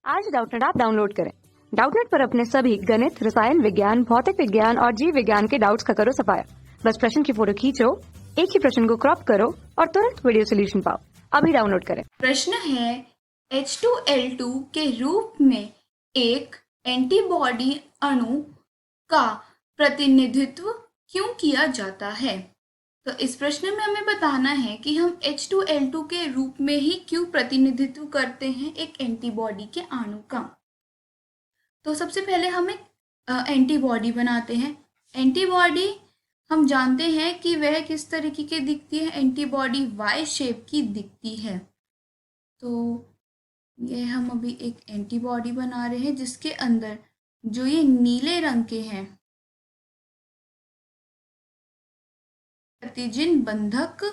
आज Doubtnut app download करें। Doubtnut पर अपने सभी गणित, रसायन विज्ञान, भौतिक विज्ञान और जीव विज्ञान के डाउट्स का करो सफाया। बस प्रश्न की फोटो खींचो, एक ही प्रश्न को क्रॉप करो और तुरंत वीडियो सोल्यूशन पाओ। अभी डाउनलोड करें। प्रश्न है H2L2 के रूप में एक एंटीबॉडी अणु का प्रतिनिधित्व क्यों किया जाता है। तो इस प्रश्न में हमें बताना है कि हम H2L2 के रूप में ही क्यों प्रतिनिधित्व करते हैं एक एंटीबॉडी के अणु का। तो सबसे पहले हम एक एंटीबॉडी बनाते हैं। एंटीबॉडी हम जानते हैं कि वह किस तरीके की दिखती है। एंटीबॉडी वाई शेप की दिखती है। तो ये हम अभी एक एंटीबॉडी बना रहे हैं जिसके अंदर जो ये नीले रंग के हैं प्रतिजन बंधक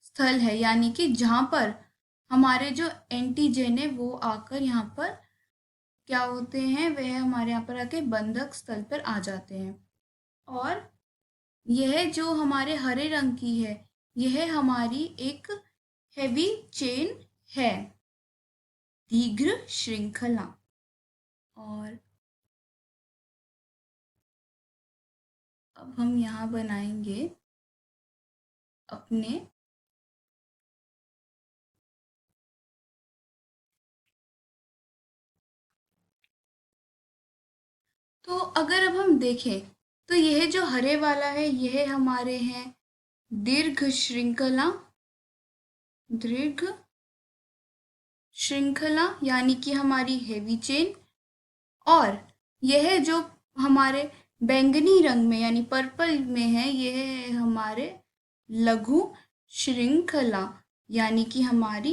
स्थल है, यानी कि जहाँ पर हमारे जो एंटीजन है वो आकर यहाँ पर क्या होते हैं, वह हमारे यहाँ पर आके बंधक स्थल पर आ जाते हैं। और यह जो हमारे हरे रंग की है यह हमारी एक हेवी चेन है, दीर्घ श्रृंखला। और अब हम यहाँ बनाएंगे अपने तो अगर अब हम देखें तो यह जो हरे वाला है यह हमारे हैं दीर्घ श्रृंखला यानी कि हमारी हेवी चेन। और यह जो हमारे बैंगनी रंग में यानी पर्पल में है यह है हमारे लघु श्रृंखला यानी कि हमारी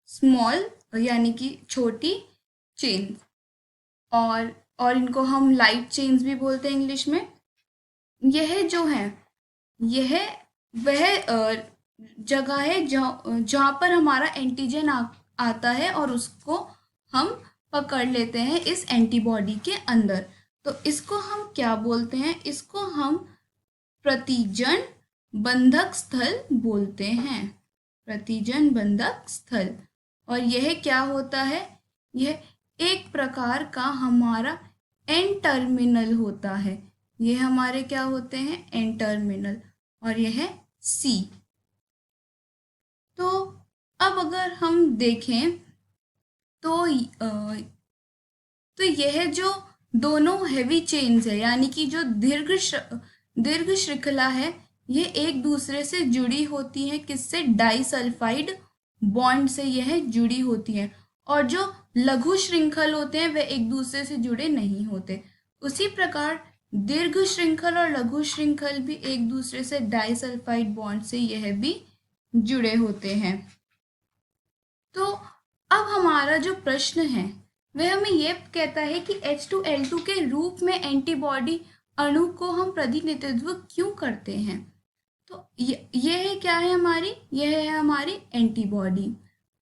स्मॉल यानी कि छोटी चेन। और इनको हम लाइट चेन्स भी बोलते हैं इंग्लिश में। यह जो है यह वह जगह है जहाँ पर हमारा एंटीजन आता है और उसको हम पकड़ लेते हैं इस एंटीबॉडी के अंदर। तो इसको हम क्या बोलते हैं, इसको हम प्रतिजन बंधक स्थल बोलते हैं, प्रतिजन बंधक स्थल। और यह क्या होता है, यह एक प्रकार का हमारा एन टर्मिनल होता है। यह हमारे क्या होते हैं, एन टर्मिनल। और यह है सी। तो अब अगर हम देखें तो यह जो दोनों हेवी चेन्स है यानी कि जो दीर्घ श्रृंखला है ये एक दूसरे से जुड़ी होती है, किससे, डाइसल्फाइड बॉन्ड से यह जुड़ी होती है। और जो लघु श्रृंखल होते हैं वे एक दूसरे से जुड़े नहीं होते। उसी प्रकार दीर्घ श्रृंखल और लघु श्रृंखल भी एक दूसरे से डाइसल्फाइड बॉन्ड से यह भी जुड़े होते हैं। तो अब हमारा जो प्रश्न है वह हमें यह कहता है कि H2L2 के रूप में एंटीबॉडी अणु को हम प्रतिनिधित्व क्यों करते हैं। तो यह क्या है हमारी, यह है हमारी एंटीबॉडी।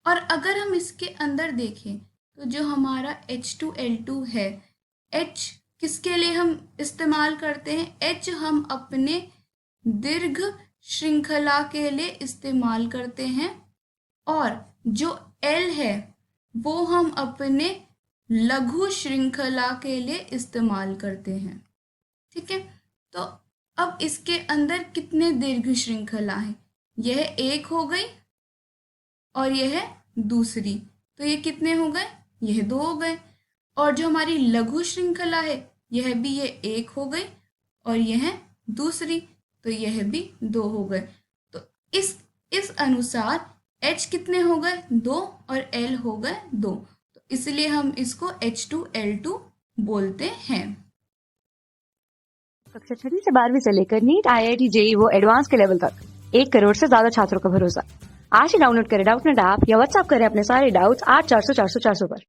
और अगर हम इसके अंदर देखें तो जो हमारा H2L2 है, H किसके लिए हम इस्तेमाल करते हैं, H हम अपने दीर्घ श्रृंखला के लिए इस्तेमाल करते हैं। और जो L है वो हम अपने लघु श्रृंखला के लिए इस्तेमाल करते हैं। ठीक है। तो अब इसके अंदर कितने दीर्घ श्रृंखला है, यह एक हो गई और यह दूसरी, तो ये कितने हो गए, यह दो हो गए। और जो हमारी लघु श्रृंखला है यह भी ये एक हो गई और यह दूसरी, तो यह भी दो हो गए। तो इस अनुसार H कितने हो गए, दो, और L हो गए दो। तो इसलिए हम इसको H2L2 बोलते हैं। कक्षा 6 से 12वीं से लेकर नीट, IIT, JEE वो एडवांस के लेवल तक 1 करोड़ से ज्यादा छात्रों का भरोसा। आज ही डाउनलोड करें डाउटनेट ऐप या व्हाट्सएप करें अपने सारे डाउट्स 8400 400 400 पर।